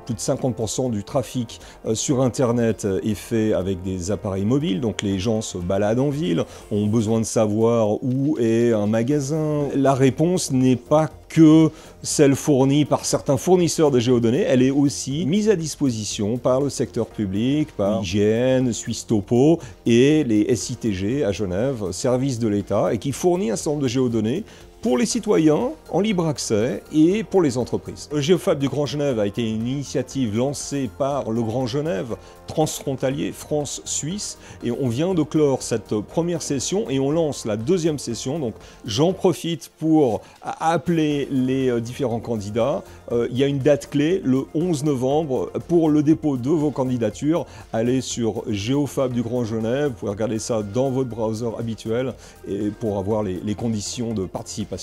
plus de 50% du trafic sur Internet est fait avec des appareils mobiles, donc les gens se baladent en ville, ont besoin de savoir où est un magasin. La réponse n'est pas que celle fournie par certains fournisseurs de géodonnées, elle est aussi mise à disposition par le secteur public, par IGN, Suisse Topo et les SITG à Genève, services de l'État, et qui fournit un certain nombre de géodonnées pour les citoyens, en libre accès, et pour les entreprises. Le Géofab du Grand Genève a été une initiative lancée par le Grand Genève, transfrontalier France-Suisse, et on vient de clore cette première session et on lance la deuxième session. Donc j'en profite pour appeler les différents candidats. Il y a une date clé, le 11 novembre, pour le dépôt de vos candidatures. Allez sur Géofab du Grand Genève, vous pouvez regarder ça dans votre browser habituel et pour avoir les conditions de participation.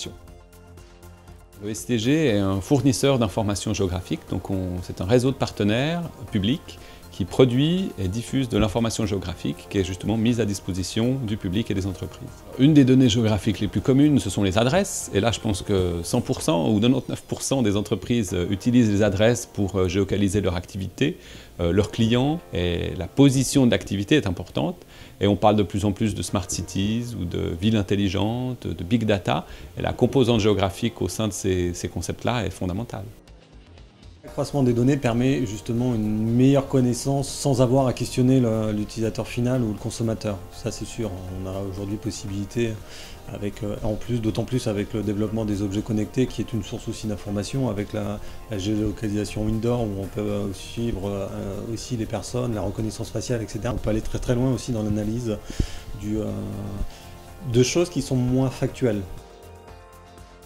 Le SITG est un fournisseur d'informations géographiques, donc c'est un réseau de partenaires publics qui produit et diffuse de l'information géographique qui est justement mise à disposition du public et des entreprises. Une des données géographiques les plus communes, ce sont les adresses, et là je pense que 100% ou 99% des entreprises utilisent les adresses pour géolocaliser leur activité, leurs clients, et la position de l'activité est importante. Et on parle de plus en plus de smart cities ou de villes intelligentes, de big data, et la composante géographique au sein de ces concepts-là est fondamentale. L'accroissement des données permet justement une meilleure connaissance sans avoir à questionner l'utilisateur final ou le consommateur. Ça c'est sûr, on a aujourd'hui possibilité, d'autant plus avec le développement des objets connectés qui est une source aussi d'information, avec la géolocalisation indoor où on peut suivre aussi les personnes, la reconnaissance faciale, etc. On peut aller très très loin aussi dans l'analyse de choses qui sont moins factuelles.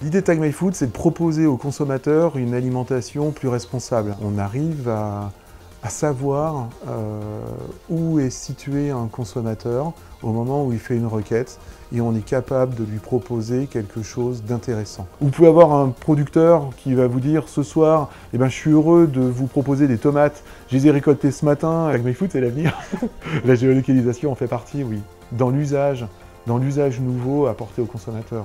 L'idée de Tag My Food, c'est de proposer aux consommateurs une alimentation plus responsable. On arrive à savoir où est situé un consommateur au moment où il fait une requête et on est capable de lui proposer quelque chose d'intéressant. Vous pouvez avoir un producteur qui va vous dire ce soir, eh ben, je suis heureux de vous proposer des tomates, je les ai récoltées ce matin, Tag My Food c'est l'avenir. La géolocalisation en fait partie, oui, dans l'usage nouveau apporté aux consommateurs.